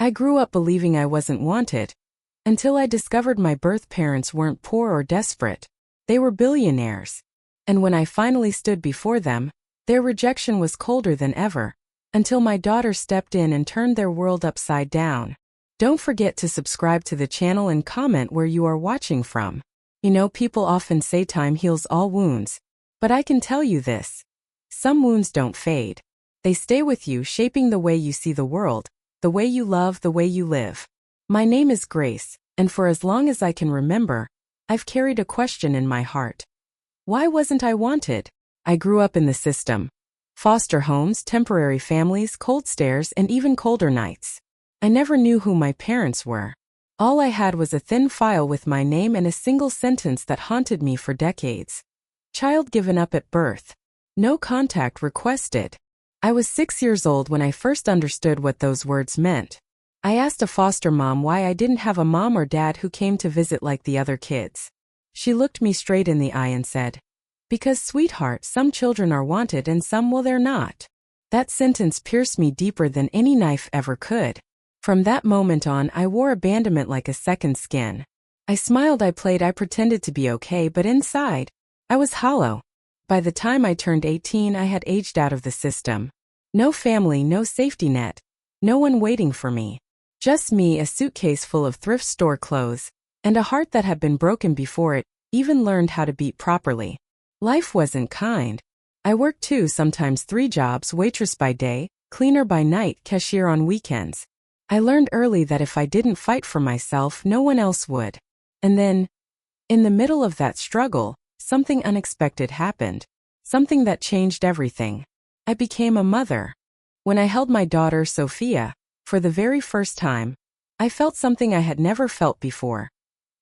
I grew up believing I wasn't wanted, until I discovered my birth parents weren't poor or desperate. They were billionaires. And when I finally stood before them, their rejection was colder than ever, until my daughter stepped in and turned their world upside down. Don't forget to subscribe to the channel and comment where you are watching from. You know, people often say time heals all wounds, but I can tell you this. Some wounds don't fade. They stay with you, shaping the way you see the world, the way you love, the way you live. My name is Grace, and for as long as I can remember, I've carried a question in my heart. Why wasn't I wanted? I grew up in the system. Foster homes, temporary families, cold stares, and even colder nights. I never knew who my parents were. All I had was a thin file with my name and a single sentence that haunted me for decades. Child given up at birth. No contact requested. I was 6 years old when I first understood what those words meant. I asked a foster mom why I didn't have a mom or dad who came to visit like the other kids. She looked me straight in the eye and said, "Because, sweetheart, some children are wanted and some, well, they're not." That sentence pierced me deeper than any knife ever could. From that moment on, I wore abandonment like a second skin. I smiled, I played, I pretended to be okay, but inside, I was hollow. By the time I turned 18, I had aged out of the system. No family, no safety net. No one waiting for me. Just me, a suitcase full of thrift store clothes, and a heart that had been broken before it even learned how to beat properly. Life wasn't kind. I worked 2, sometimes 3 jobs, waitress by day, cleaner by night, cashier on weekends. I learned early that if I didn't fight for myself, no one else would. And then, in the middle of that struggle, something unexpected happened. Something that changed everything. I became a mother. When I held my daughter, Sophia, for the very first time, I felt something I had never felt before.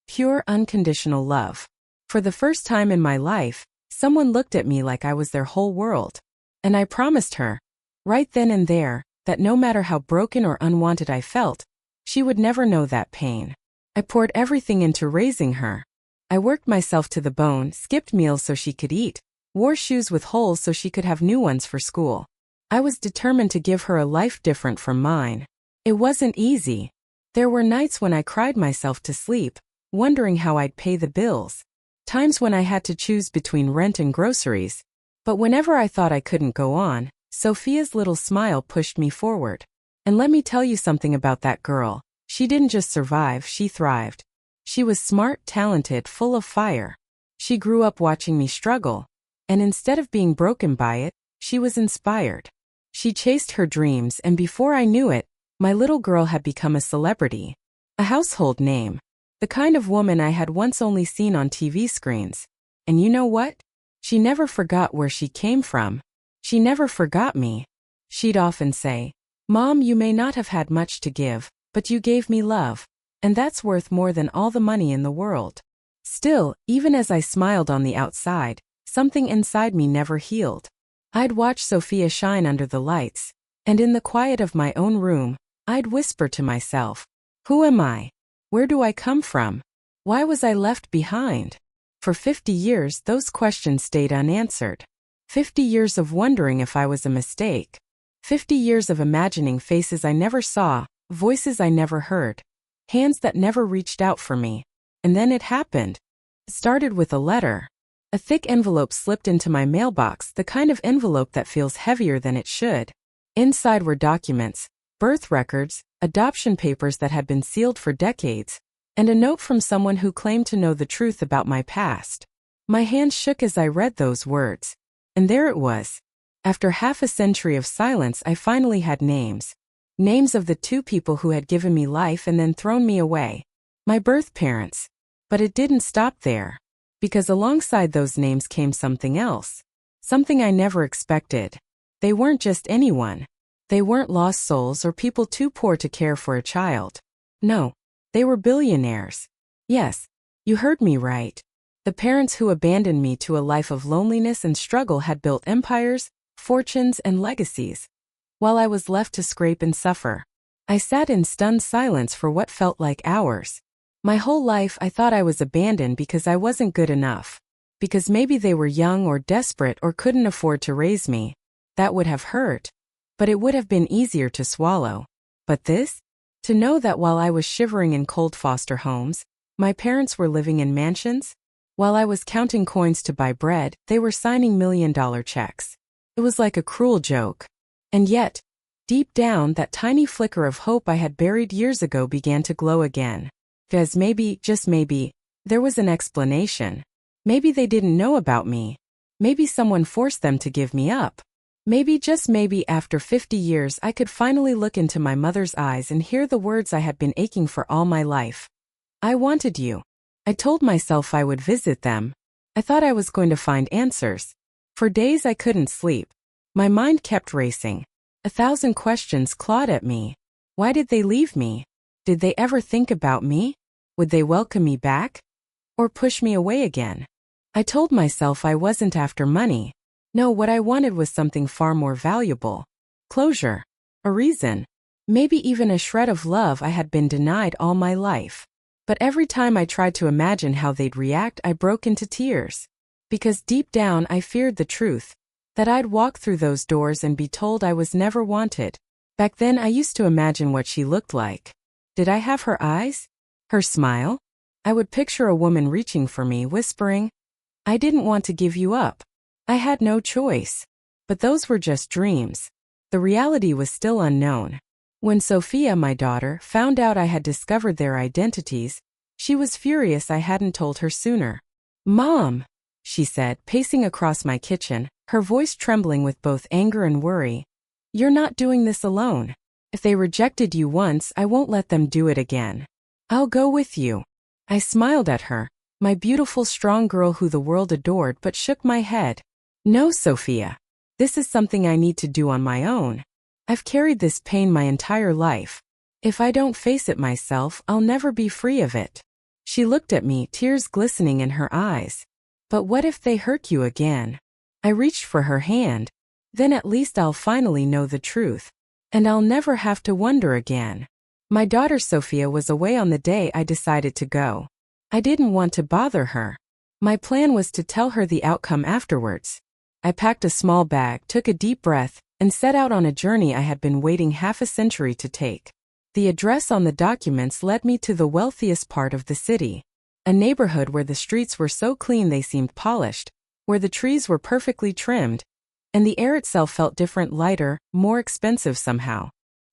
Pure, unconditional love. For the first time in my life, someone looked at me like I was their whole world. And I promised her, right then and there, that no matter how broken or unwanted I felt, she would never know that pain. I poured everything into raising her. I worked myself to the bone, skipped meals so she could eat, wore shoes with holes so she could have new ones for school. I was determined to give her a life different from mine. It wasn't easy. There were nights when I cried myself to sleep, wondering how I'd pay the bills. Times when I had to choose between rent and groceries. But whenever I thought I couldn't go on, Sophia's little smile pushed me forward. And let me tell you something about that girl. She didn't just survive, she thrived. She was smart, talented, full of fire. She grew up watching me struggle. And instead of being broken by it, she was inspired. She chased her dreams, and before I knew it, my little girl had become a celebrity. A household name. The kind of woman I had once only seen on TV screens. And you know what? She never forgot where she came from. She never forgot me. She'd often say, "Mom, you may not have had much to give, but you gave me love. And that's worth more than all the money in the world." Still, even as I smiled on the outside, something inside me never healed. I'd watch Sophia shine under the lights, and in the quiet of my own room, I'd whisper to myself, "Who am I? Where do I come from? Why was I left behind?" For 50 years, those questions stayed unanswered. 50 years of wondering if I was a mistake. 50 years of imagining faces I never saw, voices I never heard, hands that never reached out for me. And then it happened. It started with a letter. A thick envelope slipped into my mailbox, the kind of envelope that feels heavier than it should. Inside were documents, birth records, adoption papers that had been sealed for decades, and a note from someone who claimed to know the truth about my past. My hands shook as I read those words. And there it was. After half a century of silence, I finally had names. Names of the 2 people who had given me life and then thrown me away. My birth parents. But it didn't stop there. Because alongside those names came something else. Something I never expected. They weren't just anyone. They weren't lost souls or people too poor to care for a child. No, they were billionaires. Yes, you heard me right. The parents who abandoned me to a life of loneliness and struggle had built empires, fortunes, and legacies, while I was left to scrape and suffer. I sat in stunned silence for what felt like hours. My whole life I thought I was abandoned because I wasn't good enough. Because maybe they were young or desperate or couldn't afford to raise me. That would have hurt. But it would have been easier to swallow. But this? To know that while I was shivering in cold foster homes, my parents were living in mansions. While I was counting coins to buy bread, they were signing million-dollar checks. It was like a cruel joke. And yet, deep down, that tiny flicker of hope I had buried years ago began to glow again. Because maybe, just maybe, there was an explanation. Maybe they didn't know about me. Maybe someone forced them to give me up. Maybe, just maybe, after 50 years I could finally look into my mother's eyes and hear the words I had been aching for all my life. I wanted you. I told myself I would visit them. I thought I was going to find answers. For days I couldn't sleep. My mind kept racing. 1,000 questions clawed at me. Why did they leave me? Did they ever think about me? Would they welcome me back? Or push me away again? I told myself I wasn't after money. No, what I wanted was something far more valuable. Closure. A reason. Maybe even a shred of love I had been denied all my life. But every time I tried to imagine how they'd react, I broke into tears. Because deep down I feared the truth. That I'd walk through those doors and be told I was never wanted. Back then I used to imagine what she looked like. Did I have her eyes? Her smile? I would picture a woman reaching for me, whispering, "I didn't want to give you up." I had no choice. But those were just dreams. The reality was still unknown. When Sophia, my daughter, found out I had discovered their identities, she was furious I hadn't told her sooner. "Mom," she said, pacing across my kitchen, her voice trembling with both anger and worry, "you're not doing this alone. If they rejected you once, I won't let them do it again. I'll go with you." I smiled at her, my beautiful, strong girl who the world adored, but shook my head. "No, Sophia. This is something I need to do on my own. I've carried this pain my entire life. If I don't face it myself, I'll never be free of it." She looked at me, tears glistening in her eyes. "But what if they hurt you again?" I reached for her hand. "Then at least I'll finally know the truth. And I'll never have to wonder again." My daughter Sophia was away on the day I decided to go. I didn't want to bother her. My plan was to tell her the outcome afterwards. I packed a small bag, took a deep breath, and set out on a journey I had been waiting half a century to take. The address on the documents led me to the wealthiest part of the city. A neighborhood where the streets were so clean they seemed polished, where the trees were perfectly trimmed, and the air itself felt different, lighter, more expensive somehow.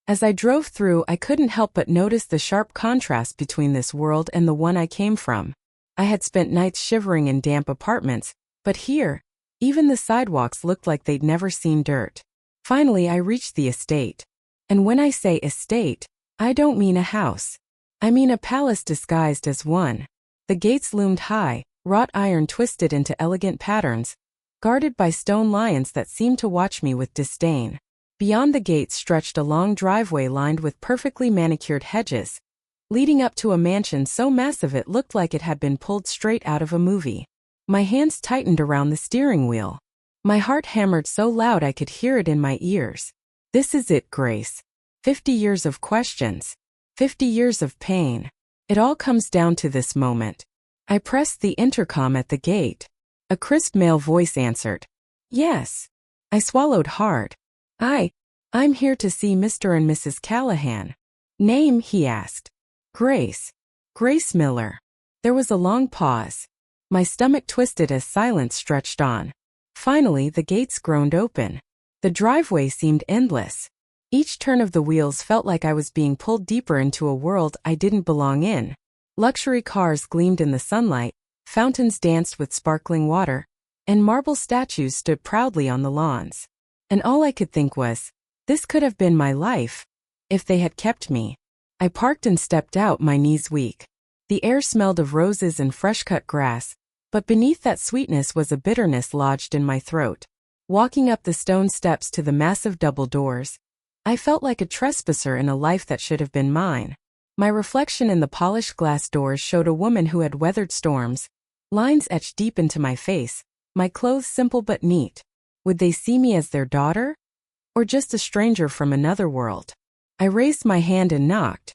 As I drove through, I couldn't help but notice the sharp contrast between this world and the one I came from. I had spent nights shivering in damp apartments, but here, even the sidewalks looked like they'd never seen dirt. Finally, I reached the estate. And when I say estate, I don't mean a house. I mean a palace disguised as one. The gates loomed high, wrought iron twisted into elegant patterns, guarded by stone lions that seemed to watch me with disdain. Beyond the gates stretched a long driveway lined with perfectly manicured hedges, leading up to a mansion so massive it looked like it had been pulled straight out of a movie. My hands tightened around the steering wheel. My heart hammered so loud I could hear it in my ears. This is it, Grace. 50 years of questions. 50 years of pain. It all comes down to this moment. I pressed the intercom at the gate. A crisp male voice answered. "Yes." I swallowed hard. I'm here to see Mr. and Mrs. Callahan." "Name?" he asked. "Grace. Grace Miller." There was a long pause. My stomach twisted as silence stretched on. Finally, the gates groaned open. The driveway seemed endless. Each turn of the wheels felt like I was being pulled deeper into a world I didn't belong in. Luxury cars gleamed in the sunlight, fountains danced with sparkling water, and marble statues stood proudly on the lawns. And all I could think was, this could have been my life, if they had kept me. I parked and stepped out, my knees weak. The air smelled of roses and fresh-cut grass, but beneath that sweetness was a bitterness lodged in my throat. Walking up the stone steps to the massive double doors, I felt like a trespasser in a life that should have been mine. My reflection in the polished glass doors showed a woman who had weathered storms, lines etched deep into my face, my clothes simple but neat. Would they see me as their daughter? Or just a stranger from another world? I raised my hand and knocked.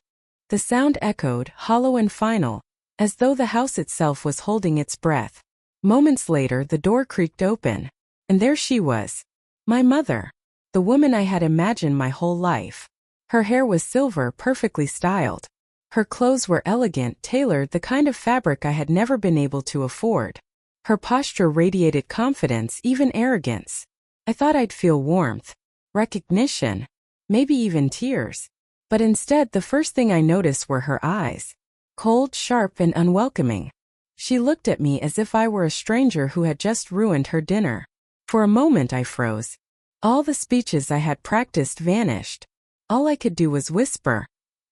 The sound echoed, hollow and final, as though the house itself was holding its breath. Moments later, the door creaked open, and there she was. My mother. The woman I had imagined my whole life. Her hair was silver, perfectly styled. Her clothes were elegant, tailored, the kind of fabric I had never been able to afford. Her posture radiated confidence, even arrogance. I thought I'd feel warmth, recognition, maybe even tears. But instead, the first thing I noticed were her eyes. Cold, sharp, and unwelcoming. She looked at me as if I were a stranger who had just ruined her dinner. For a moment I froze. All the speeches I had practiced vanished. All I could do was whisper,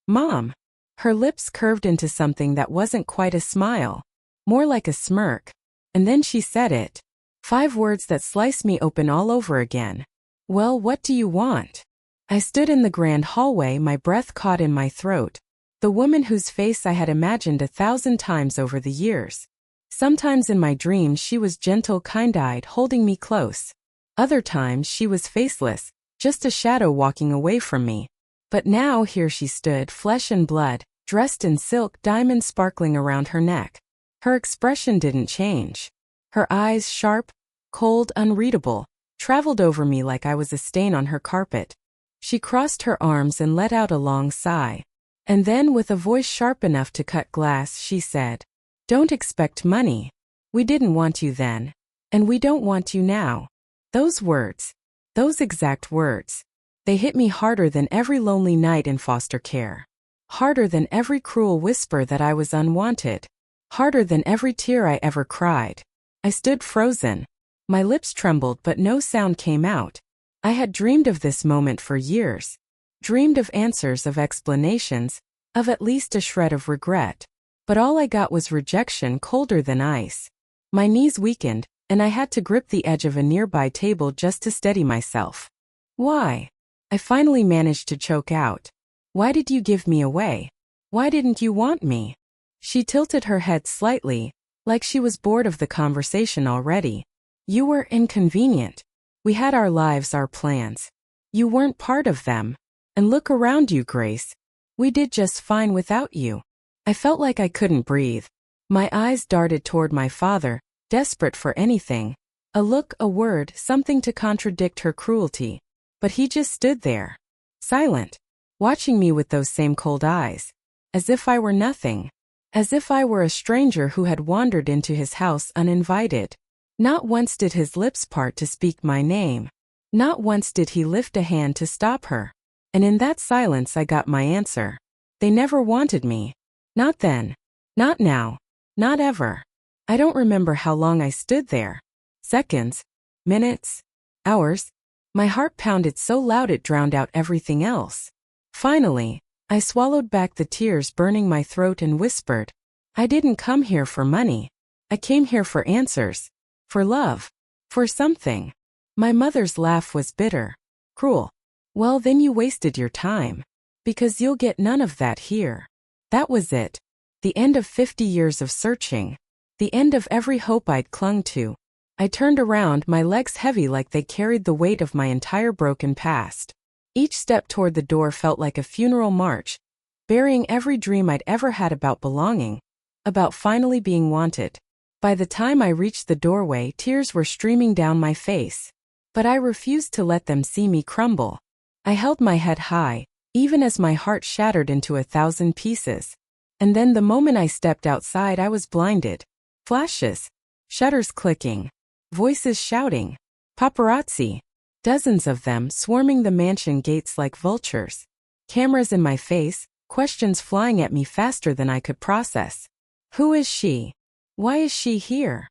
"Mom." Her lips curved into something that wasn't quite a smile, more like a smirk. And then she said it. 5 words that sliced me open all over again. "Well, what do you want?" I stood in the grand hallway, my breath caught in my throat. The woman whose face I had imagined 1,000 times over the years. Sometimes in my dreams she was gentle, kind-eyed, holding me close. Other times she was faceless, just a shadow walking away from me. But now here she stood, flesh and blood, dressed in silk, diamonds sparkling around her neck. Her expression didn't change. Her eyes, sharp, cold, unreadable, traveled over me like I was a stain on her carpet. She crossed her arms and let out a long sigh. And then, with a voice sharp enough to cut glass, she said, "Don't expect money. We didn't want you then. And we don't want you now." Those words, those exact words, they hit me harder than every lonely night in foster care. Harder than every cruel whisper that I was unwanted. Harder than every tear I ever cried. I stood frozen. My lips trembled but no sound came out. I had dreamed of this moment for years. Dreamed of answers, of explanations, of at least a shred of regret. But all I got was rejection, colder than ice. My knees weakened, and I had to grip the edge of a nearby table just to steady myself. "Why?" I finally managed to choke out. "Why did you give me away? Why didn't you want me?" She tilted her head slightly, like she was bored of the conversation already. "You were inconvenient. We had our lives, our plans. You weren't part of them. And look around you, Grace. We did just fine without you." I felt like I couldn't breathe. My eyes darted toward my father, desperate for anything. A look, a word, something to contradict her cruelty. But he just stood there, silent, watching me with those same cold eyes. As if I were nothing. As if I were a stranger who had wandered into his house uninvited. Not once did his lips part to speak my name. Not once did he lift a hand to stop her. And in that silence I got my answer. They never wanted me. Not then. Not now. Not ever. I don't remember how long I stood there. Seconds. Minutes. Hours. My heart pounded so loud it drowned out everything else. Finally, I swallowed back the tears burning my throat and whispered, "I didn't come here for money. I came here for answers. For love. For something." My mother's laugh was bitter. Cruel. "Well, then you wasted your time. Because you'll get none of that here." That was it. The end of 50 years of searching. The end of every hope I'd clung to. I turned around, my legs heavy like they carried the weight of my entire broken past. Each step toward the door felt like a funeral march, burying every dream I'd ever had about belonging, about finally being wanted. By the time I reached the doorway, tears were streaming down my face. But I refused to let them see me crumble. I held my head high, even as my heart shattered into 1,000 pieces. And then the moment I stepped outside, I was blinded. Flashes. Shutters clicking. Voices shouting. Paparazzi. Dozens of them swarming the mansion gates like vultures. Cameras in my face, questions flying at me faster than I could process. Who is she? Why is she here?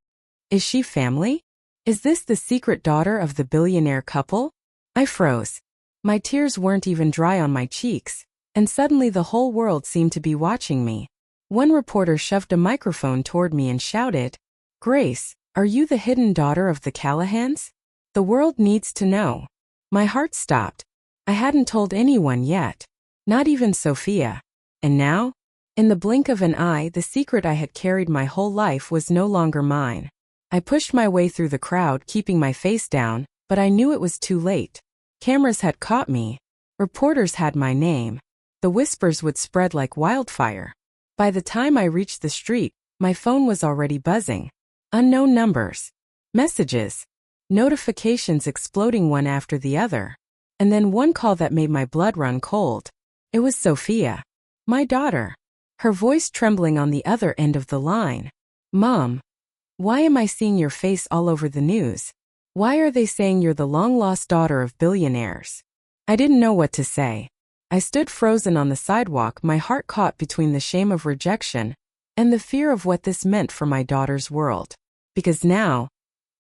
Is she family? Is this the secret daughter of the billionaire couple? I froze. My tears weren't even dry on my cheeks, and suddenly the whole world seemed to be watching me. One reporter shoved a microphone toward me and shouted, "Grace, are you the hidden daughter of the Callahans? The world needs to know." My heart stopped. I hadn't told anyone yet. Not even Sophia. And now? In the blink of an eye, the secret I had carried my whole life was no longer mine. I pushed my way through the crowd, keeping my face down, but I knew it was too late. Cameras had caught me. Reporters had my name. The whispers would spread like wildfire. By the time I reached the street, my phone was already buzzing. Unknown numbers. Messages. Notifications exploding one after the other. And then one call that made my blood run cold. It was Sophia, my daughter, her voice trembling on the other end of the line. Mom, why am I seeing your face all over the news? Why are they saying you're the long-lost daughter of billionaires? I didn't know what to say. I stood frozen on the sidewalk, my heart caught between the shame of rejection and the fear of what this meant for my daughter's world. Because now,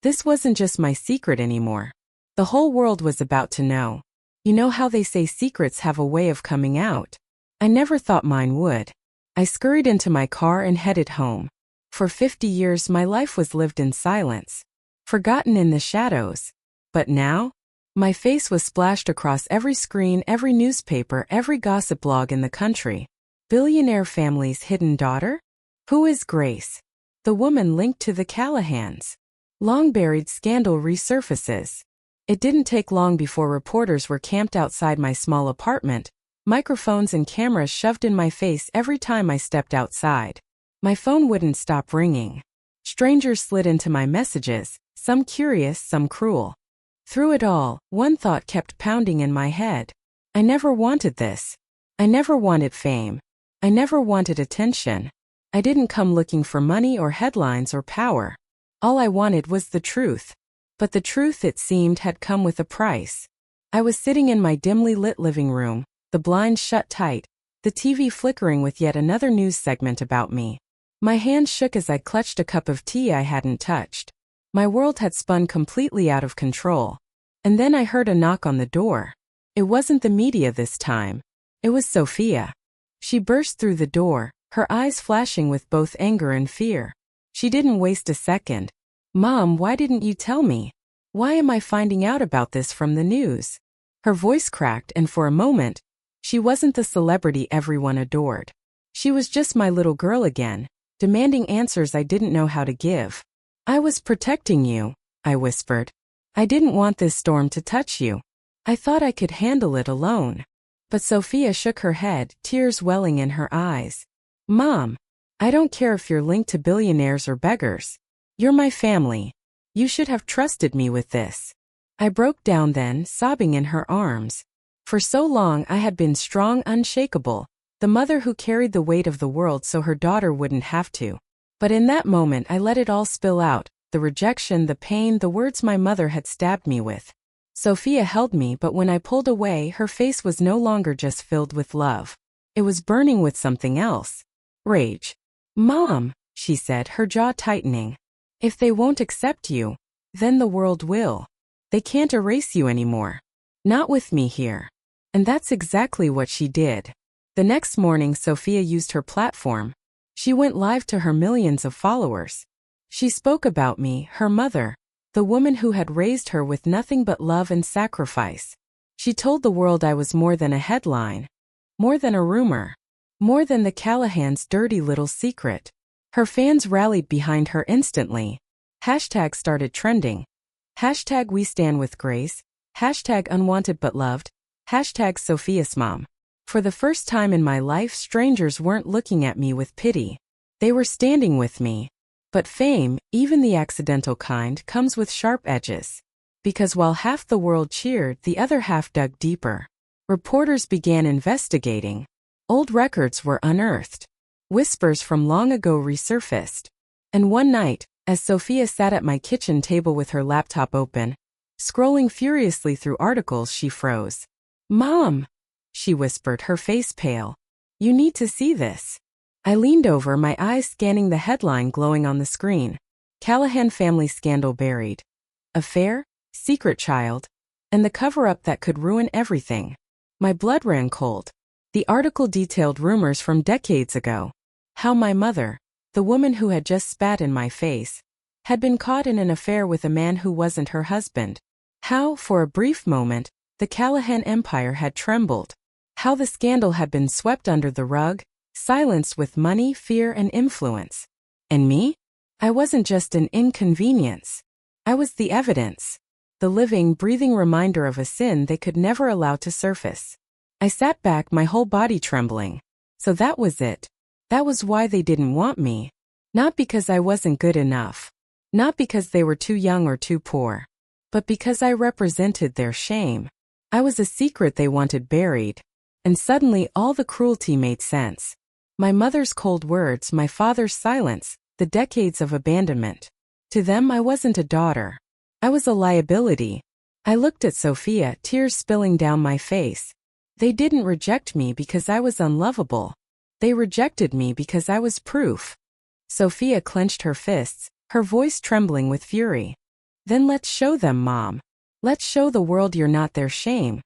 this wasn't just my secret anymore. The whole world was about to know. You know how they say secrets have a way of coming out? I never thought mine would. I scurried into my car and headed home. For 50 years my life was lived in silence, forgotten in the shadows. But now, my face was splashed across every screen, every newspaper, every gossip blog in the country. Billionaire family's hidden daughter? Who is Grace? The woman linked to the Callahans. Long-buried scandal resurfaces. It didn't take long before reporters were camped outside my small apartment, microphones and cameras shoved in my face every time I stepped outside. My phone wouldn't stop ringing. Strangers slid into my messages, some curious, some cruel. Through it all, one thought kept pounding in my head. I never wanted this. I never wanted fame. I never wanted attention. I didn't come looking for money or headlines or power. All I wanted was the truth. But the truth, it seemed, had come with a price. I was sitting in my dimly lit living room, the blinds shut tight, the TV flickering with yet another news segment about me. My hands shook as I clutched a cup of tea I hadn't touched. My world had spun completely out of control. And then I heard a knock on the door. It wasn't the media this time. It was Sophia. She burst through the door, her eyes flashing with both anger and fear. She didn't waste a second. Mom, why didn't you tell me? Why am I finding out about this from the news? Her voice cracked, and for a moment, she wasn't the celebrity everyone adored. She was just my little girl again, demanding answers I didn't know how to give. I was protecting you, I whispered. I didn't want this storm to touch you. I thought I could handle it alone. But Sophia shook her head, tears welling in her eyes. Mom, I don't care if you're linked to billionaires or beggars. You're my family. You should have trusted me with this. I broke down then, sobbing in her arms. For so long I had been strong, unshakable, the mother who carried the weight of the world so her daughter wouldn't have to. But in that moment I let it all spill out, the rejection, the pain, the words my mother had stabbed me with. Sophia held me, but when I pulled away, her face was no longer just filled with love. It was burning with something else. Rage. Mom, she said, her jaw tightening. If they won't accept you, then the world will. They can't erase you anymore. Not with me here. And that's exactly what she did. The next morning, Sophia used her platform. She went live to her millions of followers. She spoke about me, her mother, the woman who had raised her with nothing but love and sacrifice. She told the world I was more than a headline, more than a rumor, more than the Callahans' dirty little secret. Her fans rallied behind her instantly. Hashtag started trending. Hashtag we stand with Grace. Hashtag unwanted but loved. Hashtag Sophia's mom. For the first time in my life, strangers weren't looking at me with pity. They were standing with me. But fame, even the accidental kind, comes with sharp edges. Because while half the world cheered, the other half dug deeper. Reporters began investigating. Old records were unearthed. Whispers from long ago resurfaced. And one night, as Sophia sat at my kitchen table with her laptop open, scrolling furiously through articles, she froze. Mom, she whispered, her face pale. You need to see this. I leaned over, my eyes scanning the headline glowing on the screen. Callahan family scandal buried. Affair, secret child, and the cover-up that could ruin everything. My blood ran cold. The article detailed rumors from decades ago. How my mother, the woman who had just spat in my face, had been caught in an affair with a man who wasn't her husband. How, for a brief moment, the Callahan empire had trembled. How the scandal had been swept under the rug, silenced with money, fear, and influence. And me? I wasn't just an inconvenience. I was the evidence. The living, breathing reminder of a sin they could never allow to surface. I sat back, my whole body trembling. So that was it. That was why they didn't want me. Not because I wasn't good enough. Not because they were too young or too poor. But because I represented their shame. I was a secret they wanted buried. And suddenly all the cruelty made sense. My mother's cold words, my father's silence, the decades of abandonment. To them I wasn't a daughter. I was a liability. I looked at Sophia, tears spilling down my face. They didn't reject me because I was unlovable. They rejected me because I was proof. Sophia clenched her fists, her voice trembling with fury. Then let's show them, Mom. Let's show the world you're not their shame.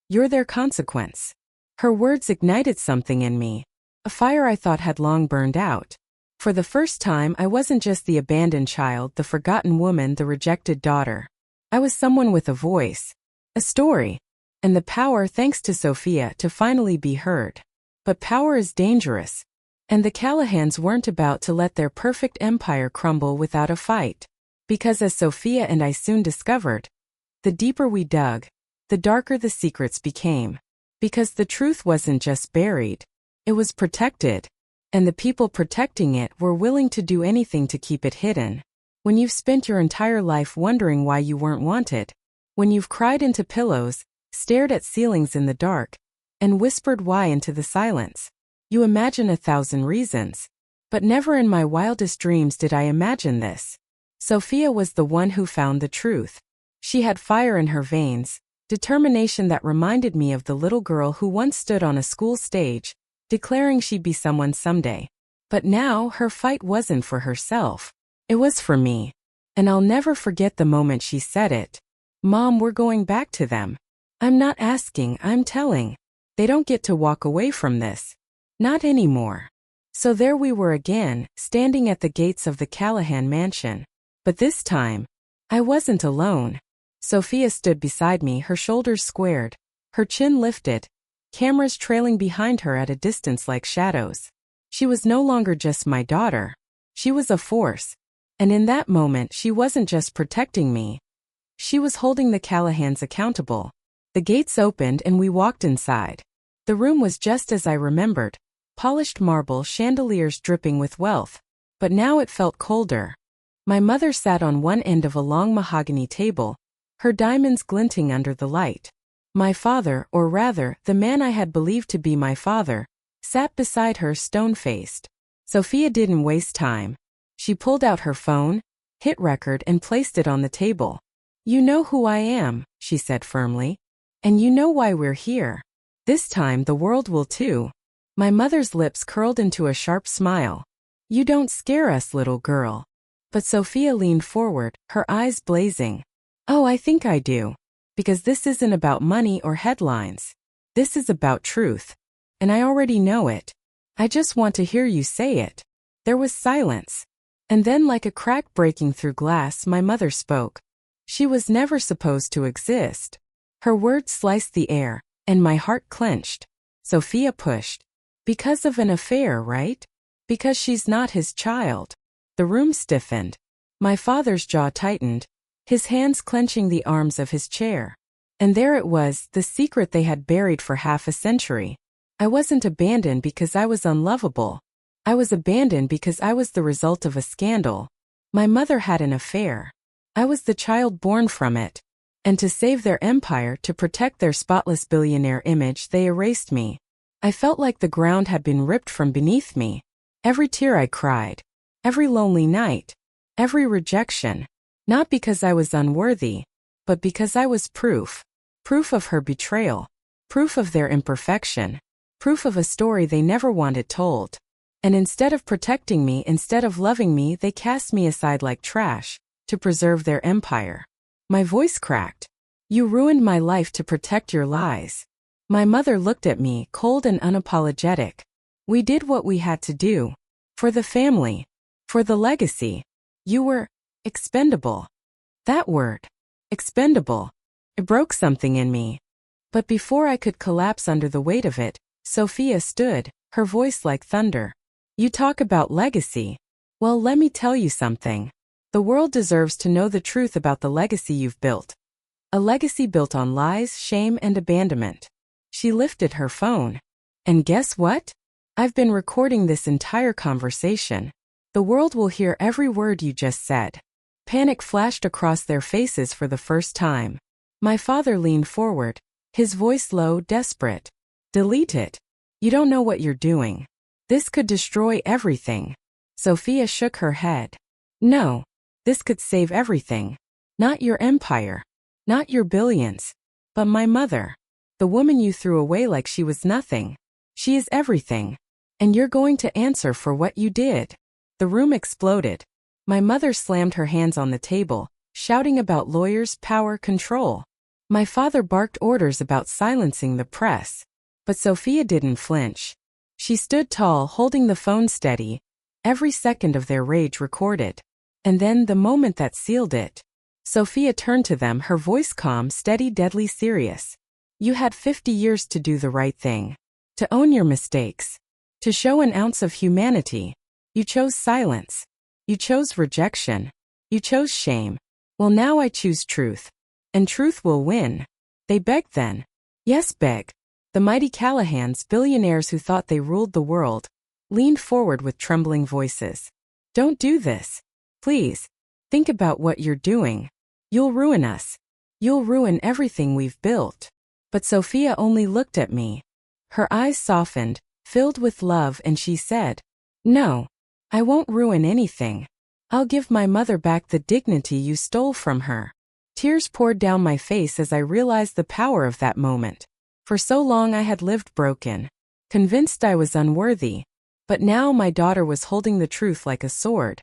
You're their consequence. Her words ignited something in me, a fire I thought had long burned out. For the first time, I wasn't just the abandoned child, the forgotten woman, the rejected daughter. I was someone with a voice, a story, and the power, thanks to Sophia, to finally be heard. But power is dangerous, and the Callahans weren't about to let their perfect empire crumble without a fight. Because as Sophia and I soon discovered, the deeper we dug, the darker the secrets became. Because the truth wasn't just buried, it was protected, and the people protecting it were willing to do anything to keep it hidden. When you've spent your entire life wondering why you weren't wanted, when you've cried into pillows, stared at ceilings in the dark, and whispered why into the silence, you imagine 1,000 reasons. But never in my wildest dreams did I imagine this. Sophia was the one who found the truth. She had fire in her veins, determination that reminded me of the little girl who once stood on a school stage, declaring she'd be someone someday. But now her fight wasn't for herself. It was for me. And I'll never forget the moment she said it. Mom, we're going back to them. I'm not asking, I'm telling. They don't get to walk away from this. Not anymore. So there we were again, standing at the gates of the Callahan mansion. But this time, I wasn't alone. Sophia stood beside me, her shoulders squared, her chin lifted, cameras trailing behind her at a distance like shadows. She was no longer just my daughter. She was a force. And in that moment, she wasn't just protecting me. She was holding the Callahans accountable. The gates opened and we walked inside. The room was just as I remembered, polished marble, chandeliers dripping with wealth. But now it felt colder. My mother sat on one end of a long mahogany table, her diamonds glinting under the light. My father, or rather, the man I had believed to be my father, sat beside her stone-faced. Sophia didn't waste time. She pulled out her phone, hit record, and placed it on the table. You know who I am, she said firmly. And you know why we're here. This time the world will too. My mother's lips curled into a sharp smile. You don't scare us, little girl. But Sophia leaned forward, her eyes blazing. Oh, I think I do. Because this isn't about money or headlines. This is about truth. And I already know it. I just want to hear you say it. There was silence. And then, like a crack breaking through glass, my mother spoke. She was never supposed to exist. Her words sliced the air, and my heart clenched. Sophia pushed. Because of an affair, right? Because she's not his child. The room stiffened. My father's jaw tightened, his hands clenching the arms of his chair. And there it was, the secret they had buried for half a century. I wasn't abandoned because I was unlovable. I was abandoned because I was the result of a scandal. My mother had an affair. I was the child born from it. And to save their empire, to protect their spotless billionaire image, they erased me. I felt like the ground had been ripped from beneath me. Every tear I cried. Every lonely night. Every rejection. Not because I was unworthy, but because I was proof. Proof of her betrayal. Proof of their imperfection. Proof of a story they never wanted told. And instead of protecting me, instead of loving me, they cast me aside like trash, to preserve their empire. My voice cracked. You ruined my life to protect your lies. My mother looked at me, cold and unapologetic. We did what we had to do. For the family. For the legacy. You were expendable. That word. Expendable. It broke something in me. But before I could collapse under the weight of it, Sophia stood, her voice like thunder. You talk about legacy. Well, let me tell you something. The world deserves to know the truth about the legacy you've built. A legacy built on lies, shame, and abandonment. She lifted her phone. And guess what? I've been recording this entire conversation. The world will hear every word you just said. Panic flashed across their faces for the first time. My father leaned forward, his voice low, desperate. Delete it. You don't know what you're doing. This could destroy everything. Sophia shook her head. No. This could save everything. Not your empire. Not your billions. But my mother. The woman you threw away like she was nothing. She is everything. And you're going to answer for what you did. The room exploded. My mother slammed her hands on the table, shouting about lawyers, power, control. My father barked orders about silencing the press. But Sophia didn't flinch. She stood tall, holding the phone steady, every second of their rage recorded. And then, the moment that sealed it, Sophia turned to them, her voice calm, steady, deadly serious. You had 50 years to do the right thing. To own your mistakes. To show an ounce of humanity. You chose silence. You chose rejection. You chose shame. Well, now I choose truth. And truth will win. They begged then. Yes, beg. The mighty Callahans, billionaires who thought they ruled the world, leaned forward with trembling voices. Don't do this. Please. Think about what you're doing. You'll ruin us. You'll ruin everything we've built. But Sophia only looked at me. Her eyes softened, filled with love, and she said, No. I won't ruin anything. I'll give my mother back the dignity you stole from her. Tears poured down my face as I realized the power of that moment. For so long I had lived broken, convinced I was unworthy. But now my daughter was holding the truth like a sword,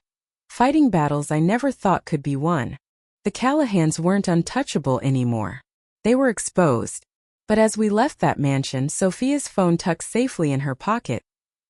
fighting battles I never thought could be won. The Callahans weren't untouchable anymore. They were exposed. But as we left that mansion, Sophia's phone tucked safely in her pocket,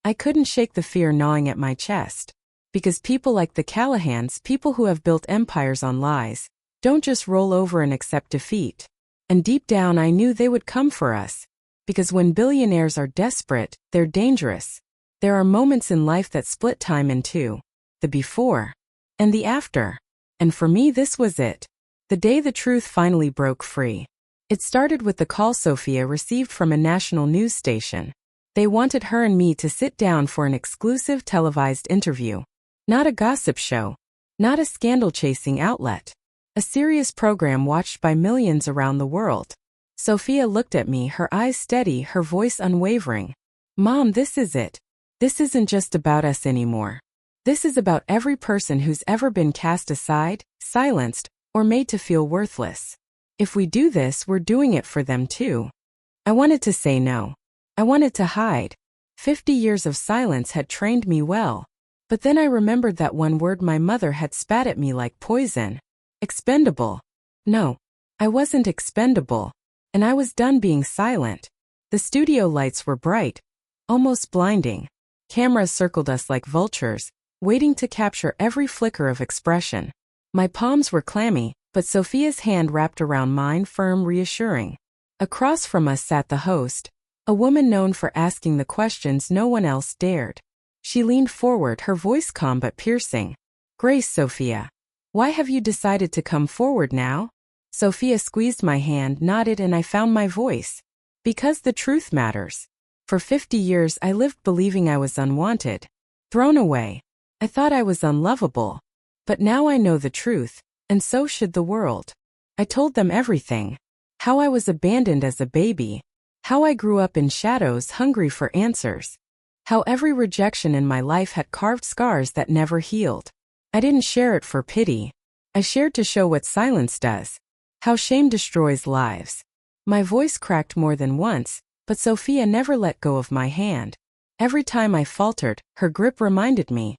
I couldn't shake the fear gnawing at my chest. Because people like the Callahans, people who have built empires on lies, don't just roll over and accept defeat. And deep down I knew they would come for us. Because when billionaires are desperate, they're dangerous. There are moments in life that split time in two. The before and the after. And for me this was it. The day the truth finally broke free. It started with the call Sophia received from a national news station. They wanted her and me to sit down for an exclusive televised interview. Not a gossip show. Not a scandal-chasing outlet. A serious program watched by millions around the world. Sophia looked at me, her eyes steady, her voice unwavering. Mom, this is it. This isn't just about us anymore. This is about every person who's ever been cast aside, silenced, or made to feel worthless. If we do this, we're doing it for them too. I wanted to say no. I wanted to hide. 50 years of silence had trained me well. But then I remembered that one word my mother had spat at me like poison. Expendable. No, I wasn't expendable. And I was done being silent. The studio lights were bright, almost blinding. Cameras circled us like vultures, waiting to capture every flicker of expression. My palms were clammy, but Sophia's hand wrapped around mine, firm, reassuring. Across from us sat the host, a woman known for asking the questions no one else dared. She leaned forward, her voice calm but piercing. Grace, Sophia. Why have you decided to come forward now? Sophia squeezed my hand, nodded, and I found my voice. Because the truth matters. For 50 years I lived believing I was unwanted. Thrown away. I thought I was unlovable. But now I know the truth, and so should the world. I told them everything. How I was abandoned as a baby. How I grew up in shadows, hungry for answers. How every rejection in my life had carved scars that never healed. I didn't share it for pity. I shared to show what silence does. How shame destroys lives. My voice cracked more than once, but Sophia never let go of my hand. Every time I faltered, her grip reminded me.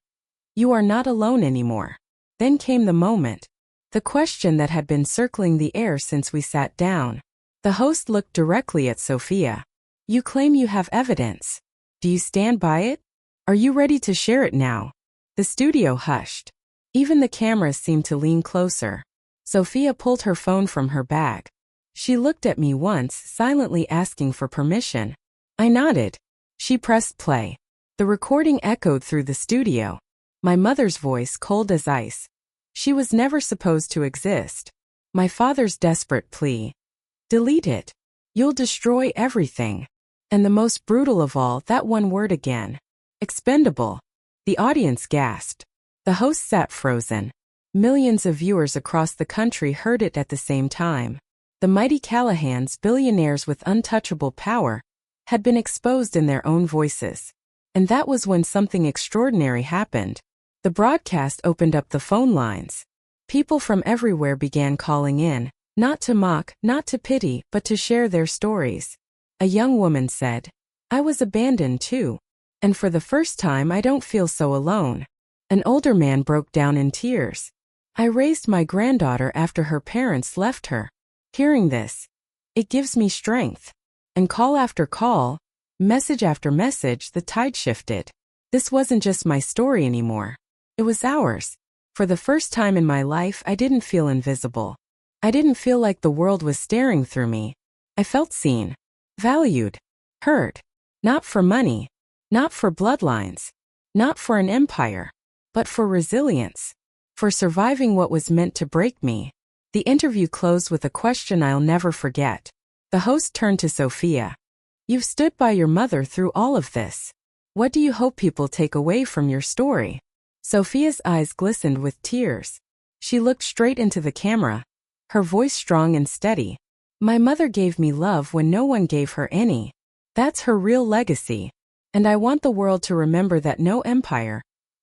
You are not alone anymore. Then came the moment. The question that had been circling the air since we sat down. The host looked directly at Sophia. You claim you have evidence. Do you stand by it? Are you ready to share it now? The studio hushed. Even the cameras seemed to lean closer. Sophia pulled her phone from her bag. She looked at me once, silently asking for permission. I nodded. She pressed play. The recording echoed through the studio. My mother's voice, cold as ice. She was never supposed to exist. My father's desperate plea. Delete it. You'll destroy everything. And the most brutal of all, that one word again. Expendable. The audience gasped. The host sat frozen. Millions of viewers across the country heard it at the same time. The mighty Callahans, billionaires with untouchable power, had been exposed in their own voices. And that was when something extraordinary happened. The broadcast opened up the phone lines. People from everywhere began calling in, not to mock, not to pity, but to share their stories. A young woman said, "I was abandoned too. And for the first time I don't feel so alone." An older man broke down in tears. "I raised my granddaughter after her parents left her." Hearing this, it gives me strength. And call after call, message after message, the tide shifted. This wasn't just my story anymore. It was ours. For the first time in my life, I didn't feel invisible. I didn't feel like the world was staring through me. I felt seen, valued, heard. Not for money, not for bloodlines, not for an empire, but for resilience, for surviving what was meant to break me. The interview closed with a question I'll never forget. The host turned to Sophia. "You've stood by your mother through all of this. What do you hope people take away from your story?" Sophia's eyes glistened with tears. She looked straight into the camera, her voice strong and steady. "My mother gave me love when no one gave her any. That's her real legacy. And I want the world to remember that no empire,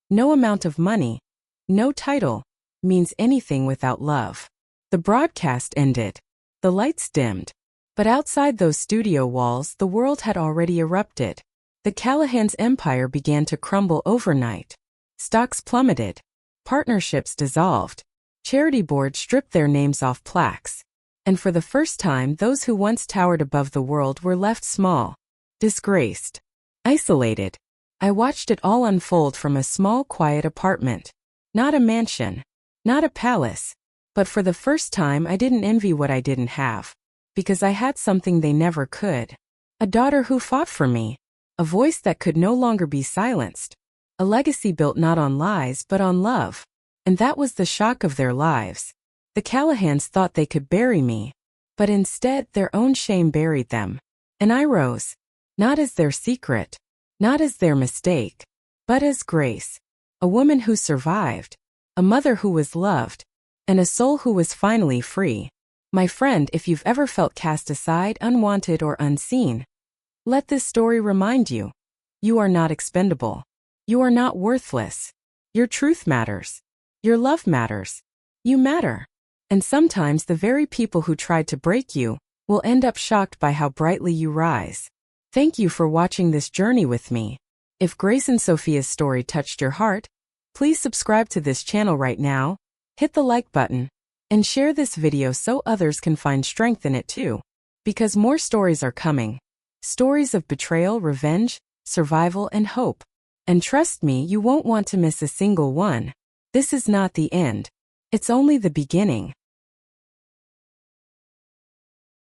no amount of money, no title, means anything without love." The broadcast ended. The lights dimmed. But outside those studio walls, the world had already erupted. The Callahan's empire began to crumble overnight. Stocks plummeted. Partnerships dissolved. Charity boards stripped their names off plaques. And for the first time, those who once towered above the world were left small, disgraced, isolated. I watched it all unfold from a small, quiet apartment. Not a mansion, not a palace. But for the first time, I didn't envy what I didn't have. Because I had something they never could. A daughter who fought for me. A voice that could no longer be silenced. A legacy built not on lies but on love. And that was the shock of their lives. The Callahans thought they could bury me. But instead, their own shame buried them. And I rose. Not as their secret. Not as their mistake. But as grace. A woman who survived. A mother who was loved. And a soul who was finally free. My friend, if you've ever felt cast aside, unwanted, or unseen, let this story remind you. You are not expendable. You are not worthless. Your truth matters. Your love matters. You matter. And sometimes the very people who tried to break you will end up shocked by how brightly you rise. Thank you for watching this journey with me. If Grace and Sophia's story touched your heart, please subscribe to this channel right now, hit the like button, and share this video so others can find strength in it too. Because more stories are coming. Stories of betrayal, revenge, survival, and hope. And trust me, you won't want to miss a single one. This is not the end. It's only the beginning.